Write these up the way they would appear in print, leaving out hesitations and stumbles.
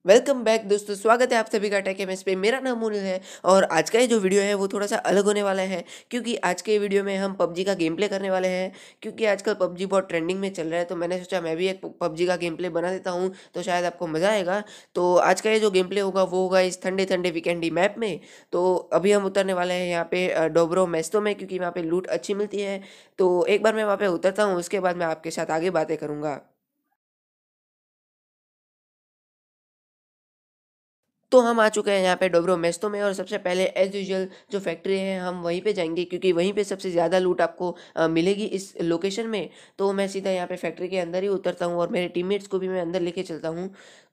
Welcome back दोस्तों, स्वागत है आप सभी का टेक एमएस पे। मेरा नाम मुनिल है और आज का ये जो वीडियो है वो थोड़ा सा अलग होने वाला है क्योंकि आज के वीडियो में हम पबजी का गेम प्ले करने वाले हैं। क्योंकि आजकल पबजी बहुत ट्रेंडिंग में चल रहा है तो मैंने सोचा मैं भी एक पबजी का गेम प्ले बना देता हूँ, तो शायद आपको मज़ा आएगा। तो आज का ये जो गेम प्ले होगा वो होगा इस ठंडे ठंडे वीकेंडी मैप में। तो अभी हम उतरने वाले हैं यहाँ पे डोब्रो मेस्तो में, क्योंकि वहाँ पे लूट अच्छी मिलती है। तो एक बार मैं वहाँ पे उतरता हूँ, उसके बाद मैं आपके साथ आगे बातें करूँगा। तो हम आ चुके हैं यहाँ पे डोब्रो मेस्तो में और सबसे पहले एज़ यूजुअल जो फैक्ट्री है हम वहीं पे जाएँगे, क्योंकि वहीं पे सबसे ज़्यादा लूट आपको मिलेगी इस लोकेशन में। तो मैं सीधा यहाँ पे फैक्ट्री के अंदर ही उतरता हूँ और मेरे टीममेट्स को भी मैं अंदर लेके चलता हूँ।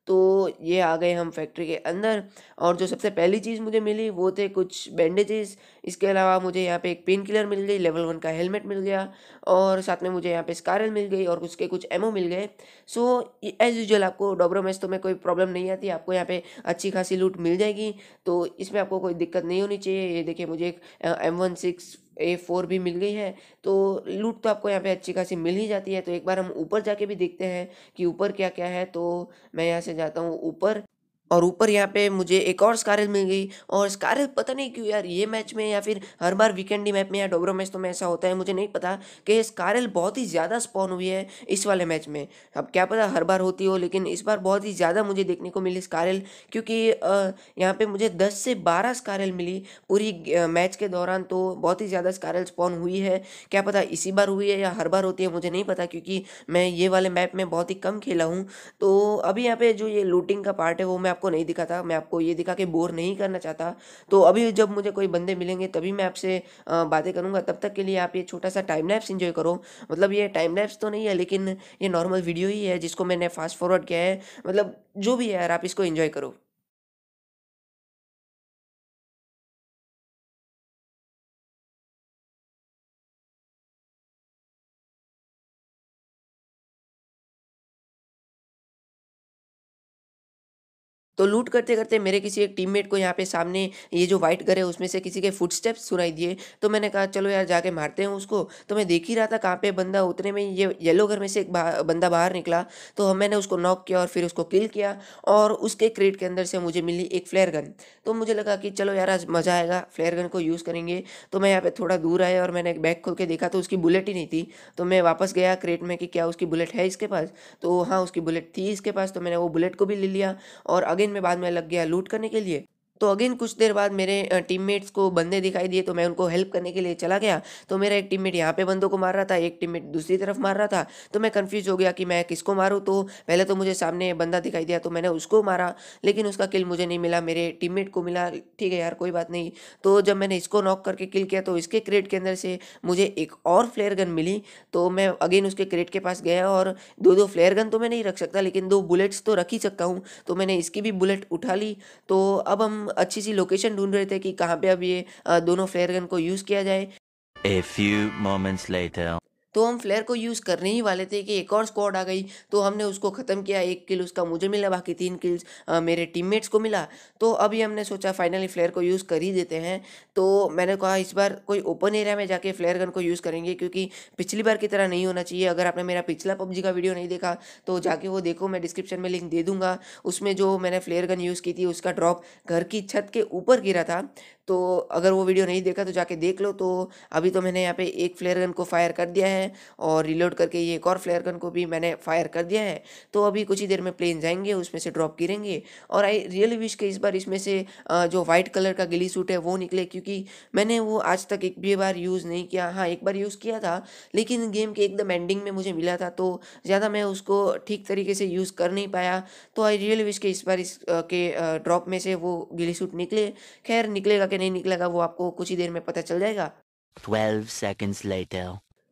तो ये आ गए हम फैक्ट्री के अंदर और जो सबसे पहली चीज़ मुझे मिली वो थे कुछ बैंडेजेस। इसके अलावा मुझे यहाँ पे एक पेन किलर मिल गई, लेवल 1 का हेलमेट मिल गया और साथ में मुझे यहाँ पे स्कारल मिल गई और उसके कुछ एमो मिल गए। सो एज़ यूजुअल आपको डोब्रो मेस्तो में कोई प्रॉब्लम नहीं आती, आपको यहाँ पे अच्छी खासी लूट मिल जाएगी। तो इसमें आपको कोई दिक्कत नहीं होनी चाहिए। ये देखिए मुझे एक M16A4 भी मिल गई है। तो लूट तो आपको यहाँ पे अच्छी खासी मिल ही जाती है। तो एक बार हम ऊपर जाके भी देखते हैं कि ऊपर क्या-क्या है। तो मैं यहाँ से जाता हूँ ऊपर और ऊपर यहाँ पे मुझे एक और स्कारल मिल गई। और स्कारल पता नहीं क्यों यार ये मैच में या फिर हर बार वीकेंडी मैप में या डोब्रो मैच तो में ऐसा होता है, मुझे नहीं पता कि स्कारल बहुत ही ज़्यादा स्पॉन हुई है इस वाले मैच में। अब क्या पता हर बार होती हो, लेकिन इस बार बहुत ही ज़्यादा मुझे देखने को मिली स्कारल। क्योंकि यहाँ पे मुझे 10 से 12 स्कारल मिली पूरी मैच के दौरान। तो बहुत ही ज़्यादा स्कारल स्पॉन हुई है। क्या पता इसी बार हुई है या हर बार होती है, मुझे नहीं पता, क्योंकि मैं ये वाले मैप में बहुत ही कम खेला हूँ। तो अभी यहाँ पे जो ये लूटिंग का पार्ट है वो मैं आपको नहीं दिखाता, मैं आपको ये दिखा के बोर नहीं करना चाहता। तो अभी जब मुझे कोई बंदे मिलेंगे तभी मैं आपसे बातें करूँगा। तब तक के लिए आप ये छोटा सा टाइम लैप्स एंजॉय करो। मतलब ये टाइम लैप्स तो नहीं है, लेकिन ये नॉर्मल वीडियो ही है जिसको मैंने फास्ट फॉरवर्ड किया है। मतलब जो भी है यार, आप इसको एंजॉय करो। तो लूट करते-करते मेरे किसी एक टीममेट को यहाँ पे सामने ये जो व्हाइट घर है उसमें से किसी के फुटस्टेप्स सुनाई दिए। तो मैंने कहा चलो यार जाके मारते हैं उसको। तो मैं देख ही रहा था कहाँ पे बंदा, उतने में ये येलो घर में से एक बंदा बाहर निकला। तो मैंने उसको नॉक किया और फिर उसको किल किया और उसके क्रेट के अंदर से मुझे मिली एक फ्लेयर गन। तो मुझे लगा कि चलो यार आज मज़ा आएगा, फ्लेयर गन को यूज़ करेंगे। तो मैं यहाँ पे थोड़ा दूर आया और मैंने एक बैग खोल के देखा तो उसकी बुलेट ही नहीं थी। तो मैं वापस गया क्रेट में कि क्या उसकी बुलेट है इसके पास? तो हाँ, उसकी बुलेट थी इसके पास। तो मैंने वो बुलेट को भी ले लिया और अगेन मैं बाद में लग गया लूट करने के लिए। तो अगेन कुछ देर बाद मेरे टीममेट्स को बंदे दिखाई दिए तो मैं उनको हेल्प करने के लिए चला गया। तो मेरा एक टीममेट यहाँ पे बंदों को मार रहा था, एक टीममेट दूसरी तरफ मार रहा था। तो मैं कन्फ्यूज़ हो गया कि मैं किसको मारूँ। तो पहले तो मुझे सामने बंदा दिखाई दिया तो मैंने उसको मारा, लेकिन उसका किल मुझे नहीं मिला, मेरे टीममेट को मिला। ठीक है यार, कोई बात नहीं। तो जब मैंने इसको नॉक करके किल किया तो इसके क्रेट के अंदर से मुझे एक और फ्लेयर गन मिली। तो मैं अगेन उसके क्रेट के पास गया और 2-2 फ्लेयर गन तो मैं नहीं रख सकता, लेकिन 2 बुलेट्स तो रख ही सकता हूँ। तो मैंने इसकी भी बुलेट उठा ली। तो अब हम अच्छी सी लोकेशन ढूंढ रहे थे कि कहाँ पे अब ये दोनों फ्लेयर गन को यूज़ किया जाए। A few moments later. तो हम फ्लेयर को यूज़ करने ही वाले थे कि एक और स्क्वाड आ गई। तो हमने उसको ख़त्म किया, 1 किल उसका मुझे मिला, बाकी 3 किल्स मेरे टीममेट्स को मिला। तो अभी हमने सोचा फाइनली फ्लेयर को यूज़ कर ही देते हैं। तो मैंने कहा इस बार कोई ओपन एरिया में जाके फ्लेयर गन को यूज़ करेंगे, क्योंकि पिछली बार की तरह नहीं होना चाहिए। अगर आपने मेरा पिछला पबजी का वीडियो नहीं देखा तो जाके वो देखो, मैं डिस्क्रिप्शन में लिंक दे दूँगा। उसमें जो मैंने फ्लेयर गन यूज़ की थी उसका ड्रॉप घर की छत के ऊपर गिरा था। तो अगर वो वीडियो नहीं देखा तो जाके देख लो। तो अभी तो मैंने यहाँ पे एक फ्लेयर गन को फायर कर दिया है और रिलोड करके ये एक और फ्लेयर गन को भी मैंने फायर कर दिया है। तो अभी कुछ ही देर में प्लेन जाएँगे, उसमें से ड्रॉप गिरेंगे। और आई रियली विश कि इस बार इसमें से जो व्हाइट कलर का गिली सूट है वो निकले, क्योंकि मैंने वो आज तक एक भी बार यूज़ नहीं किया। हाँ, एक बार यूज़ किया था, लेकिन गेम के एकदम एंडिंग में मुझे मिला था तो ज़्यादा मैं उसको ठीक तरीके से यूज़ कर नहीं पाया। तो आई रियली विश कि इस बार ड्रॉप में से वो गिली सूट निकले। ख़ैर निकलेगा कि नहीं निकलेगा वो आपको कुछ ही देर में पता चल जाएगा। 12 seconds later.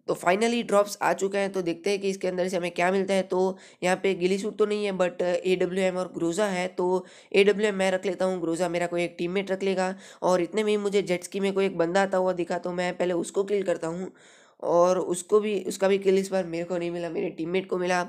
तो फाइनली ड्रॉप्स आ चुके हैं, तो देखते हैं कि इसके अंदर से हमें क्या मिलता है। तो यहाँ पे गिली सूट तो नहीं है, बट एडब्ल्यूएम और ग्रोजा है। तो एडब्ल्यूएम मैं रख लेता हूँ, ग्रोजा मेरा कोई एक टीममेट रख लेगा। और इतने में ही मुझे जेट स्की में कोई एक बंदा आता हुआ दिखा, तो मैं पहले उसको किल करता हूँ। और उसको भी, उसका भी किल इस बार मेरे को नहीं मिला, मेरे टीममेट को मिला।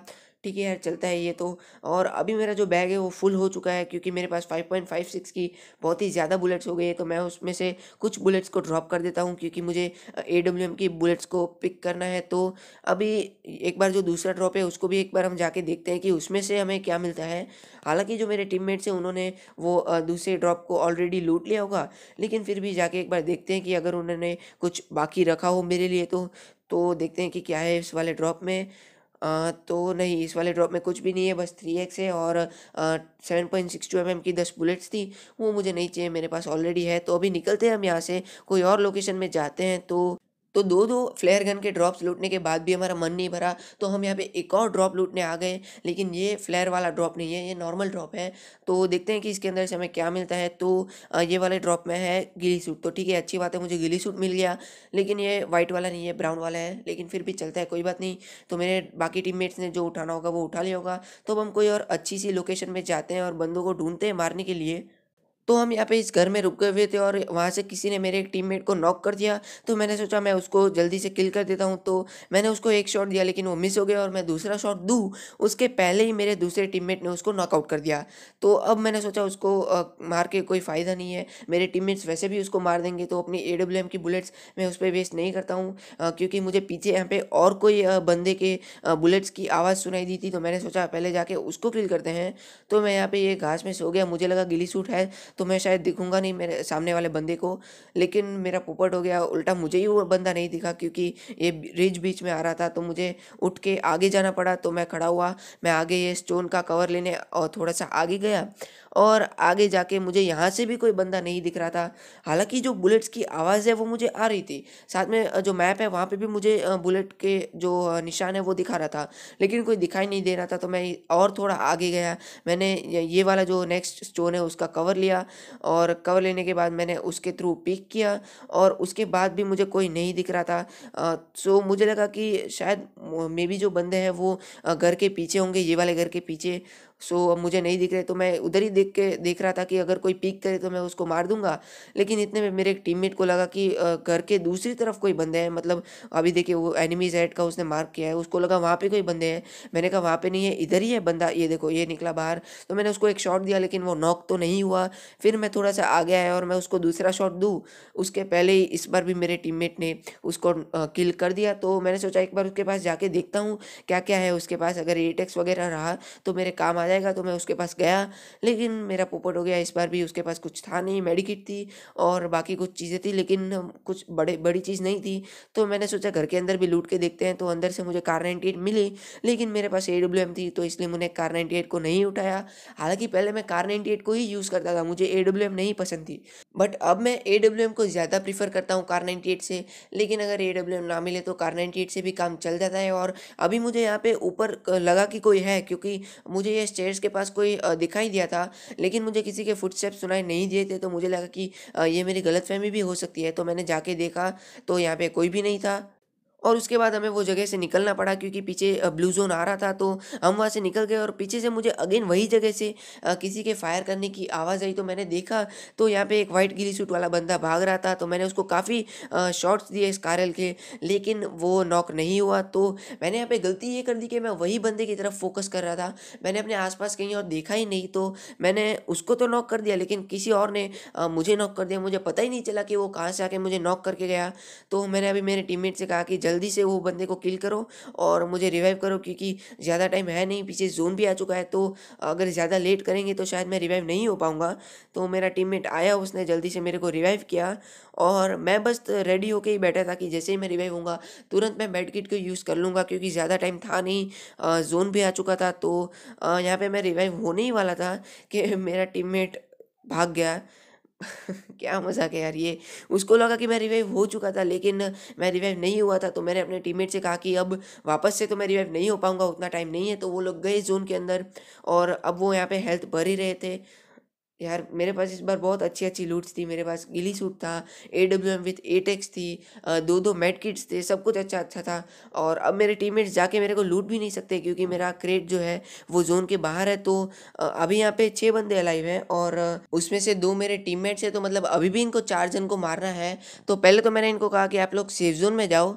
ठीक है यार, चलता है ये तो। और अभी मेरा जो बैग है वो फुल हो चुका है, क्योंकि मेरे पास 5.56 की बहुत ही ज़्यादा बुलेट्स हो गई है। तो मैं उसमें से कुछ बुलेट्स को ड्रॉप कर देता हूँ, क्योंकि मुझे AWM की बुलेट्स को पिक करना है। तो अभी एक बार जो दूसरा ड्रॉप है उसको भी एक बार हम जाके देखते हैं कि उसमें से हमें क्या मिलता है। हालांकि जो मेरे टीममेट्स हैं उन्होंने वो दूसरे ड्रॉप को ऑलरेडी लूट लिया होगा, लेकिन फिर भी जाके एक बार देखते हैं कि अगर उन्होंने कुछ बाकी रखा हो मेरे लिए तो देखते हैं कि क्या है इस वाले ड्रॉप में। तो नहीं, इस वाले ड्रॉप में कुछ भी नहीं है, बस 3x है और 7.62 mm की 10 बुलेट्स थी। वो मुझे नहीं चाहिए, मेरे पास ऑलरेडी है। तो अभी निकलते हैं हम यहाँ से, कोई और लोकेशन में जाते हैं। तो दो दो फ्लेयर गन के ड्रॉप्स लूटने के बाद भी हमारा मन नहीं भरा, तो हम यहाँ पे एक और ड्रॉप लूटने आ गए। लेकिन ये फ्लेयर वाला ड्रॉप नहीं है, ये नॉर्मल ड्रॉप है। तो देखते हैं कि इसके अंदर से हमें क्या मिलता है। तो ये वाले ड्रॉप में है गिली सूट। तो ठीक है, अच्छी बात है, मुझे गिली सूट मिल गया। लेकिन ये वाइट वाला नहीं है, ब्राउन वाला है। लेकिन फिर भी चलता है, कोई बात नहीं। तो मेरे बाकी टीममेट्स ने जो उठाना होगा वो उठा लिया होगा। तो अब हम कोई और अच्छी सी लोकेशन में जाते हैं और बंदों को ढूंढते हैं मारने के लिए। तो हम यहाँ पे इस घर में रुके हुए थे और वहाँ से किसी ने मेरे एक टीममेट को नॉक कर दिया। तो मैंने सोचा मैं उसको जल्दी से किल कर देता हूँ। तो मैंने उसको एक शॉट दिया, लेकिन वो मिस हो गया और मैं दूसरा शॉट दूँ उसके पहले ही मेरे दूसरे टीममेट ने उसको नॉकआउट कर दिया। तो अब मैंने सोचा उसको मार के कोई फ़ायदा नहीं है, मेरे टीममेट्स वैसे भी उसको मार देंगे। तो अपनी AWM की बुलेट्स मैं उस पर वेस्ट नहीं करता हूँ, क्योंकि मुझे पीछे यहाँ पे और कोई बंदे के बुलेट्स की आवाज़ सुनाई दी थी। तो मैंने सोचा पहले जाके उसको किल करते हैं। तो मैं यहाँ पे ये घास में सो गया, मुझे लगा गिली सूट है तो मैं शायद दिखूंगा नहीं मेरे सामने वाले बंदे को। लेकिन मेरा पोपट हो गया, उल्टा मुझे ही वो बंदा नहीं दिखा, क्योंकि ये रिज बीच में आ रहा था। तो मुझे उठ के आगे जाना पड़ा। तो मैं खड़ा हुआ, मैं आगे ये स्टोन का कवर लेने और थोड़ा सा आगे गया, और आगे जाके मुझे यहाँ से भी कोई बंदा नहीं दिख रहा था। हालांकि जो बुलेट्स की आवाज़ है वो मुझे आ रही थी, साथ में जो मैप है वहाँ पे भी मुझे बुलेट के जो निशान है वो दिखा रहा था, लेकिन कोई दिखाई नहीं दे रहा था। तो मैं और थोड़ा आगे गया, मैंने ये वाला जो नेक्स्ट स्टोन है उसका कवर लिया, और कवर लेने के बाद मैंने उसके थ्रू पिक किया, और उसके बाद भी मुझे कोई नहीं दिख रहा था। सो मुझे लगा कि शायद मे बी जो बंदे हैं वो घर के पीछे होंगे, ये वाले घर के पीछे। सो अब मुझे नहीं दिख रहे, तो मैं उधर ही देख रहा था कि अगर कोई पिक करे तो मैं उसको मार दूंगा। लेकिन इतने में मेरे एक टीममेट को लगा कि घर के दूसरी तरफ कोई बंदे हैं, मतलब अभी देखिए वो एनिमीज हेड का उसने मार्क किया है, उसको लगा वहाँ पे कोई बंदे हैं। मैंने कहा वहाँ पे नहीं है, इधर ही है बंदा, ये देखो ये निकला बाहर। तो मैंने उसको एक शॉट दिया, लेकिन वो नॉक तो नहीं हुआ। फिर मैं थोड़ा सा आगे आया और मैं उसको दूसरा शॉट दूँ, उसके पहले ही इस बार भी मेरे टीममेट ने उसको किल कर दिया। तो मैंने सोचा एक बार उसके पास जाके देखता हूँ क्या क्या है उसके पास, अगर एटेक्स वगैरह रहा तो मेरे काम आ जाएगा। तो मैं उसके पास गया, लेकिन मेरा पोपट हो गया। इस बार भी उसके पास कुछ था नहीं, मेडिकिट थी और बाकी कुछ चीज़ें थी, लेकिन कुछ बड़ी चीज़ नहीं थी। तो मैंने सोचा घर के अंदर भी लूट के देखते हैं। तो अंदर से मुझे कार 98 मिली, लेकिन मेरे पास AWM थी, तो इसलिए मैंने कार 98 को नहीं उठाया। हालांकि पहले मैं कार 98 को ही यूज़ करता था, मुझे AWM नहीं पसंद थी, बट अब मैं AWM को ज़्यादा प्रीफर करता हूँ कार 98 से। लेकिन अगर AWM ना मिले तो कार 98 से भी काम चल जाता है। और अभी मुझे यहाँ पे ऊपर लगा कि कोई है, क्योंकि मुझे ये स्टेयर्स के पास कोई दिखाई दिया था, लेकिन मुझे किसी के फुटस्टेप्स सुनाई नहीं दिए थे। तो मुझे लगा कि ये मेरी गलतफहमी भी हो सकती है। तो मैंने जाके देखा तो यहाँ पे कोई भी नहीं था, और उसके बाद हमें वो जगह से निकलना पड़ा, क्योंकि पीछे ब्लू ज़ोन आ रहा था। तो हम वहाँ से निकल गए, और पीछे से मुझे अगेन वही जगह से किसी के फायर करने की आवाज़ आई। तो मैंने देखा तो यहाँ पे एक वाइट गिली सूट वाला बंदा भाग रहा था। तो मैंने उसको काफ़ी शॉट्स दिए इस कारल के, लेकिन वो नॉक नहीं हुआ। तो मैंने यहाँ पे गलती ये कर दी कि मैं वही बंदे की तरफ फोकस कर रहा था, मैंने अपने आसपास कहीं और देखा ही नहीं। तो मैंने उसको तो नॉक कर दिया, लेकिन किसी और ने मुझे नॉक कर दिया, मुझे पता ही नहीं चला कि वो कहाँ से आके मुझे नॉक करके गया। तो मैंने अभी मेरे टीममेट से कहा कि जल्दी से वो बंदे को किल करो और मुझे रिवाइव करो, क्योंकि ज़्यादा टाइम है नहीं, पीछे जोन भी आ चुका है। तो अगर ज़्यादा लेट करेंगे तो शायद मैं रिवाइव नहीं हो पाऊँगा। तो मेरा टीममेट आया, उसने जल्दी से मेरे को रिवाइव किया, और मैं बस रेडी होके ही बैठा था कि जैसे ही मैं रिवाइव होऊंगा तुरंत मैं बेड किट को यूज़ कर लूँगा, क्योंकि ज़्यादा टाइम था नहीं, जोन भी आ चुका था। तो यहाँ पे मैं रिवाइव होने ही वाला था कि मेरा टीममेट भाग गया। क्या मज़ाक है यार ये। उसको लगा कि मैं रिवाइव हो चुका था, लेकिन मैं रिवाइव नहीं हुआ था। तो मैंने अपने टीममेट से कहा कि अब वापस से तो मैं रिवाइव नहीं हो पाऊँगा, उतना टाइम नहीं है। तो वो लोग गए ज़ोन के अंदर, और अब वो यहाँ पे हेल्थ भर ही रहे थे। यार मेरे पास इस बार बहुत अच्छी अच्छी लूट्स थी, मेरे पास गिली सूट था, AWM विथ एटेक्स थी, दो दो मेड किट्स थे, सब कुछ अच्छा अच्छा था। और अब मेरे टीममेट्स जाके मेरे को लूट भी नहीं सकते, क्योंकि मेरा क्रेट जो है वो जोन के बाहर है। तो अभी यहाँ पे 6 बंदे अलाइव हैं, और उसमें से 2 मेरे टीममेट्स हैं। तो मतलब अभी भी इनको 4 जन को मारना है। तो पहले तो मैंने इनको कहा कि आप लोग सेफ जोन में जाओ,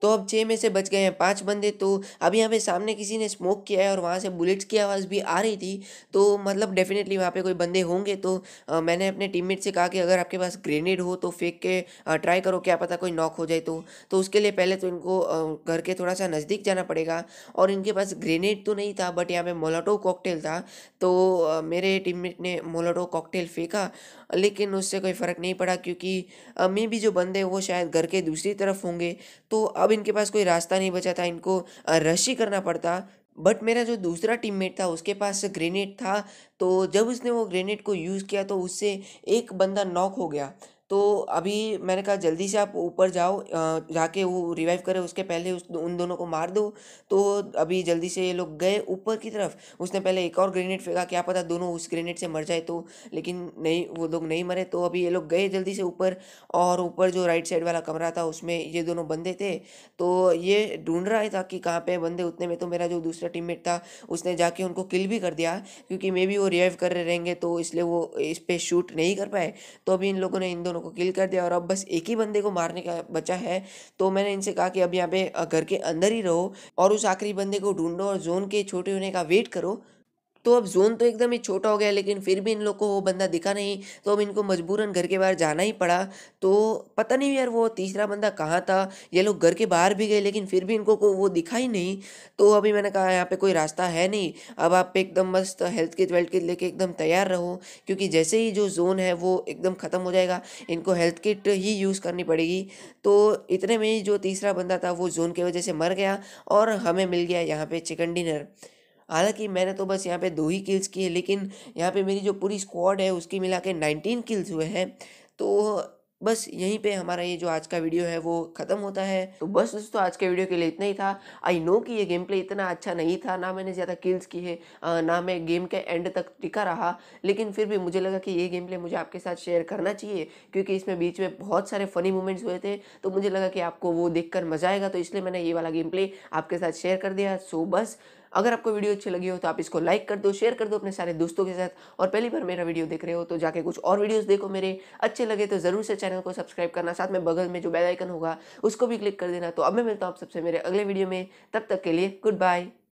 तो अब 6 में से बच गए हैं 5 बंदे। तो अब यहाँ पे सामने किसी ने स्मोक किया है और वहाँ से बुलेट्स की आवाज़ भी आ रही थी। तो मतलब डेफ़िनेटली वहाँ पे कोई बंदे होंगे। तो मैंने अपने टीममेट से कहा कि अगर आपके पास ग्रेनेड हो तो फेंक के ट्राई करो, क्या पता कोई नॉक हो जाए तो। तो उसके लिए पहले तो इनको घर के थोड़ा-सा नज़दीक जाना पड़ेगा और इनके पास ग्रेनेड तो नहीं था बट यहाँ पे मोलोटोव कॉकटेल था। तो मेरे टीममेट ने मोलोटोव कॉकटेल फेंका, लेकिन उससे कोई फ़र्क नहीं पड़ा क्योंकि मेबी जो बंदे हैं वो शायद घर के दूसरी तरफ होंगे। तो अब इनके पास कोई रास्ता नहीं बचा था, इनको रश ही करना पड़ता। बट मेरा जो दूसरा टीममेट था उसके पास ग्रेनेड था। तो जब उसने वो ग्रेनेड को यूज़ किया तो उससे एक बंदा नॉक हो गया। तो अभी मैंने कहा जल्दी से आप ऊपर जाओ, जाके वो रिवाइव करे उसके पहले उस उन दोनों को मार दो। तो अभी जल्दी से ये लोग गए ऊपर की तरफ। उसने पहले एक और ग्रेनेड फेंका, क्या पता दोनों उस ग्रेनेड से मर जाए तो, लेकिन नहीं, वो लोग नहीं मरे। तो अभी ये लोग गए जल्दी से ऊपर और ऊपर जो राइट साइड वाला कमरा था उसमें ये दोनों बंदे थे। तो ये ढूंढ रहा था कि कहाँ पे बंदे। उतने में तो मेरा जो दूसरा टीममेट था उसने जाके उनको किल भी कर दिया, क्योंकि मे बी वो रिवाइव कर रहे रहेंगे तो इसलिए वो इस पे शूट नहीं कर पाए। तो अभी इन लोगों ने इन दोनों को किल कर दिया और अब बस एक ही बंदे को मारने का बचा है। तो मैंने इनसे कहा कि अब यहाँ पे घर के अंदर ही रहो और उस आखिरी बंदे को ढूंढो और जोन के छोटे होने का वेट करो। तो अब ज़ोन तो एकदम ही छोटा हो गया, लेकिन फिर भी इन लोग को वो बंदा दिखा नहीं। तो अब इनको मजबूरन घर के बाहर जाना ही पड़ा। तो पता नहीं यार वो तीसरा बंदा कहाँ था। ये लोग घर के बाहर भी गए लेकिन फिर भी इनको को वो दिखा ही नहीं। तो अभी मैंने कहा यहाँ पे कोई रास्ता है नहीं। अब आप एकदम मस्त हेल्थ किट वेल्थ किट लेके एकदम तैयार रहो, क्योंकि जैसे ही जो ज़ोन है वो एकदम ख़त्म हो जाएगा इनको हेल्थ किट ही यूज़ करनी पड़ेगी। तो इतने में ही जो तीसरा बंदा था वो ज़ोन की वजह से मर गया और हमें मिल गया यहाँ पे चिकन डिनर। हालाँकि मैंने तो बस यहाँ पे 2 ही किल्स किए, लेकिन यहाँ पे मेरी जो पूरी स्क्वाड है उसकी मिला के 19 किल्स हुए हैं। तो बस यहीं पे हमारा ये जो आज का वीडियो है वो ख़त्म होता है। तो बस दोस्तों आज के वीडियो के लिए इतना ही था। आई नो कि ये गेम प्ले इतना अच्छा नहीं था, ना मैंने ज़्यादा किल्स किए, ना मैं गेम के एंड तक टिका रहा। लेकिन फिर भी मुझे लगा कि ये गेम प्ले मुझे आपके साथ शेयर करना चाहिए, क्योंकि इसमें बीच में बहुत सारे फ़नी मोमेंट्स हुए थे। तो मुझे लगा कि आपको वो देखकर मज़ा आएगा, तो इसलिए मैंने ये वाला गेम प्ले आपके साथ शेयर कर दिया। सो बस अगर आपको वीडियो अच्छी लगी हो तो आप इसको लाइक कर दो, शेयर कर दो अपने सारे दोस्तों के साथ। और पहली बार मेरा वीडियो देख रहे हो तो जाके कुछ और वीडियोस देखो मेरे। अच्छे लगे तो ज़रूर से चैनल को सब्सक्राइब करना, साथ में बगल में जो बेल आइकन होगा उसको भी क्लिक कर देना। तो अब मैं मिलता हूँ आप सबसे मेरे अगले वीडियो में, तब तक के लिए गुड बाय।